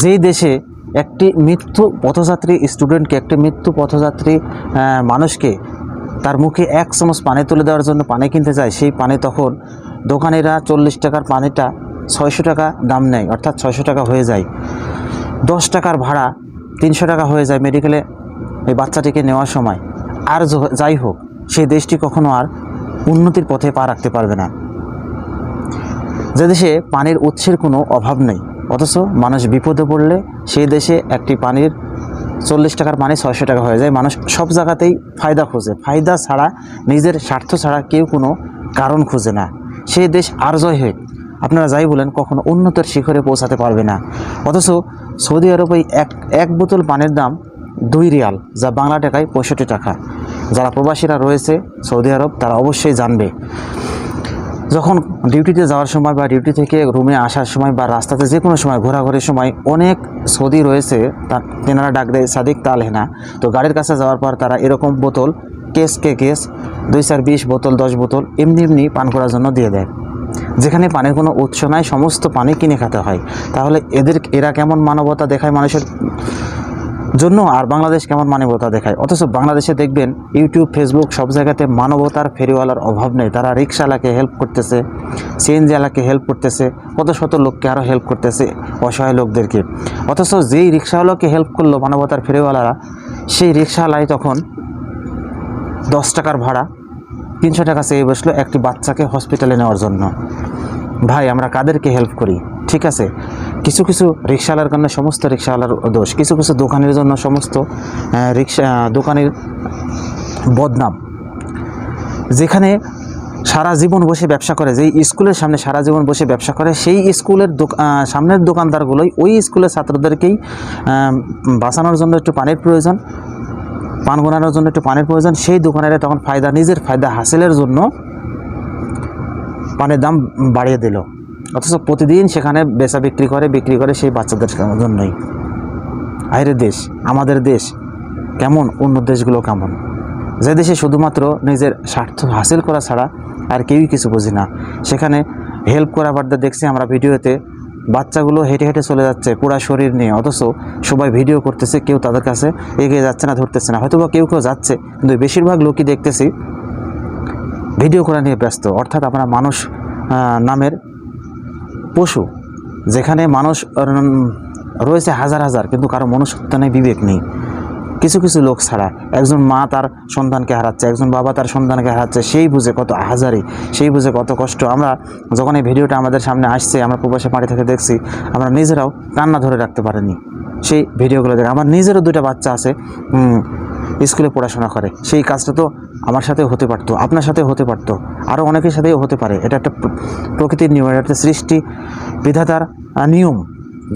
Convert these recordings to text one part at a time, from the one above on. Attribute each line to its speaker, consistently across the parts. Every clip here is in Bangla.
Speaker 1: যেই দেশে একটি মৃত্যু পথযাত্রী স্টুডেন্টকে, একটি মৃত্যু পথযাত্রী মানুষকে তার মুখে 1 চামচ পানি তুলে দেওয়ার জন্য পানি কিনতে যায়, সেই পানি তখন দোকানিরা 40 টাকার পানিটা 600 টাকা দাম নেয়, অর্থাৎ 600 টাকা হয়ে যায়। 10 টাকার ভাড়া 300 টাকা হয়ে যায় মেডিকেলে এই বাচ্চাটিকে নেওয়ার সময়। আর যাই হোক, সেই দেশটি কখনো আর উন্নতির পথে পা রাখতে পারবে না। যে দেশে পানির উৎসের কোনো অভাব নেই, অথচ মানুষ বিপদে পড়লে সেই দেশে একটি পানির 40 টাকার পানি 600 টাকা হয়ে যায়। মানুষ সব জায়গাতেই ফায়দা খোঁজে, ফায়দা ছাড়া, নিজের স্বার্থ ছাড়া কেউ কোনো কারণ খুঁজে না। সেই দেশ আর জয় হোক, আপনারা যাই বলেন, কখনো উন্নতির শিখরে পৌঁছাতে পারবে না। অথচ সৌদি আরবে এক বোতল পানির দাম 2 রিয়াল, যা বাংলা টাকায় 65 টাকা। যারা প্রবাসীরা রয়েছে সৌদি আরব তারা অবশ্যই জানবে। যখন ডিউটিতে যাওয়ার সময় বা ডিউটি থেকে রুমে আসার সময় বা রাস্তাতে যে কোনো সময় ঘোরাঘুরির সময় অনেক সৌদি রয়েছে, তেনারা ডাক দেয় সাদিক তালহেনা। তো গাড়ির কাছে যাওয়ার পর তারা এরকম বোতল কেস 2-4 20 বোতল 10 বোতল এমনি পান করার জন্য দিয়ে দেয়। যেখানে পানির কোনো উৎস নাই, সমস্ত পানি কিনে খেতে হয়। তাহলে এরা কেমন মানবতা দেখায় মানুষের জন্য, আর বাংলাদেশ কেমন মানবতা দেখায়? অথচ বাংলাদেশে দেখবেন ইউটিউব, ফেসবুক সব জায়গাতে মানবতার ফেরিওয়ালার অভাব নেই। তারা রিক্সাওয়ালাকে হেল্প করতেছে, সিএনজিওয়ালাকে হেল্প করতেছে, কত শত লোককে আরও হেল্প করতেছে, অসহায় লোকদেরকে। অথচ যেই রিক্সাওয়ালাকে হেল্প করলো মানবতার ফেরিওয়ালারা, সেই রিক্সাওয়ালাই তখন 10 টাকার ভাড়া 300 টাকা চেয়ে বসলো একটি বাচ্চাকে হসপিটালে নেওয়ার জন্য। ভাই, আমরা কাদেরকে হেল্প করি? ঠিক আছে, কিছু কিছু রিক্সাওয়ালার কারণে সমস্ত রিক্সাওয়ালার দোষ, কিছু কিছু দোকানের জন্য সমস্ত দোকানের বদনাম। যেখানে সারা জীবন বসে ব্যবসা করে, যেই স্কুলের সামনে সারা জীবন বসে ব্যবসা করে, সেই স্কুলের সামনের দোকানদারগুলোই ওই স্কুলের ছাত্রদেরকেই বাঁচানোর জন্য একটু পানির প্রয়োজন, পান গোনানোর জন্য একটু পানির প্রয়োজন, সেই দোকানেরা তখন নিজের ফায়দা হাসিলের জন্য পানির দাম বাড়িয়ে দিল। অথচ প্রতিদিন সেখানে বিক্রি করে সেই বাচ্চাদের জন্যই। আইরে দেশ, আমাদের দেশ কেমন, অন্য দেশগুলো কেমন, যে দেশে শুধুমাত্র নিজের স্বার্থ হাসিল করা ছাড়া আর কেউই কিছু বুঝি না। সেখানে হেল্প করা বার্তা দেখছি আমরা ভিডিওতে, বাচ্চাগুলো হেঁটে হেঁটে চলে যাচ্ছে পুরা শরীর নিয়ে, অথচ সবাই ভিডিও করতেছে, কেউ তাদের কাছে এগিয়ে যাচ্ছে না, ধরতেছে না। হয়তো বা কেউ জাচ্ছে, কিন্তু বেশিরভাগ লোকই দেখতেছি ভিডিও করা নিয়ে ব্যস্ত। অর্থাৎ আমরা মানুষ নামের পশু, যেখানে মানুষ রয়েছে হাজার হাজার, কিন্তু কারো মনুষ্যত্ব নেই, বিবেক নেই। কিছু কিছু লোক ছাড়া, একজন মা তার সন্তানকে হারাচ্ছে, একজন বাবা তার সন্তানকে হারাচ্ছে, সেই বুঝে কত আহাজারি, সেই বুঝে কত কষ্ট। আমরা যখন এই ভিডিওটা আমাদের সামনে আসছে, আমরা প্রবাসী বাড়ি থেকে দেখছি, আমরা নিজেরাও কান্না ধরে রাখতে পারিনি সেই ভিডিওগুলো দেখে। আমার নিজেরও 2টা বাচ্চা আছে, স্কুলে পড়াশোনা করে। সেই কাজটা তো আমার সাথেও হতে পারতো, আপনার সাথেও হতে পারতো, আরও অনেকের সাথেও হতে পারে। এটা একটা প্রকৃতির নিয়ম, এটা একটা সৃষ্টি বিধাতার নিয়ম,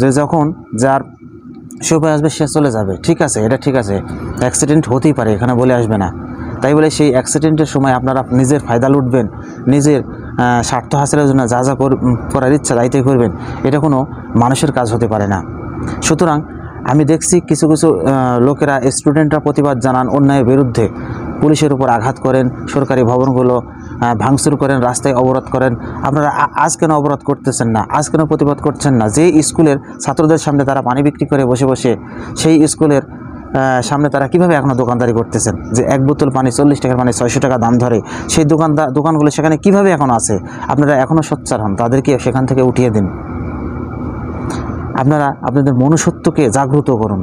Speaker 1: যে যখন যার সময় আসবে সে চলে যাবে। ঠিক আছে, এটা ঠিক আছে, অ্যাক্সিডেন্ট হতেই পারে, এখানে বলে আসবে না। তাই বলে সেই অ্যাক্সিডেন্টের সময় আপনারা নিজের ফায়দা লুটবেন, নিজের স্বার্থ হাসিলের জন্য যা করার ইচ্ছা দায়িত্ব করবেন, এটা কোনো মানুষের কাজ হতে পারে না। সুতরাং আমি দেখছি কিছু কিছু লোকেরা, স্টুডেন্টরা প্রতিবাদ জানান অন্যায়ের বিরুদ্ধে, পুলিশের উপর আঘাত করেন, সরকারি ভবনগুলো ভাঙচুর করেন, রাস্তায় অবরোধ করেন। আপনারা আজ কেন অবরোধ করতেছেন না? আজ কেন প্রতিবাদ করছেন না? যে স্কুলের ছাত্রদের সামনে তারা পানি বিক্রি করে বসে বসে, সেই স্কুলের সামনে তারা কিভাবে এখনও দোকানদারি করতেছেন? যে 1 বোতল পানি 40 টাকার পানি 600 টাকা দাম ধরে, সেই দোকানগুলো সেখানে কিভাবে এখন আছে? আপনারা এখনও সোচ্চার হন, তাদেরকে সেখান থেকে উঠিয়ে দিন। আপনারা আপনাদের মনুষ্যত্বকে জাগ্রত করুন,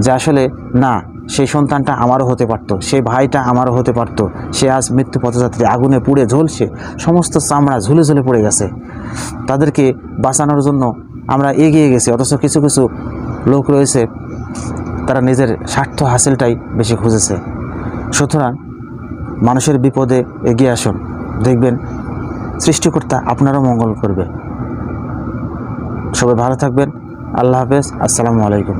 Speaker 1: যে আসলে না, সেই সন্তানটা আমারও হতে পারত, সেই ভাইটা আমারও হতে পারত। সে আজ মৃত্যু পথযাত্রী, আগুনে পুড়ে ঝলসে সমস্ত চামড়া ঝুলে ঝুলে পড়ে গেছে। তাদেরকে বাঁচানোর জন্য আমরা এগিয়ে গেছি, অথচ কিছু কিছু লোক রয়েছে, তারা নিজের স্বার্থ হাসিলটাই বেশি খুঁজেছে। সুতরাং মানুষের বিপদে এগিয়ে আসুন, দেখবেন সৃষ্টিকর্তা আপনারও মঙ্গল করবে। সবাই ভালো থাকবেন। আল্লাহ হাফেজ। আসসালামু আলাইকুম।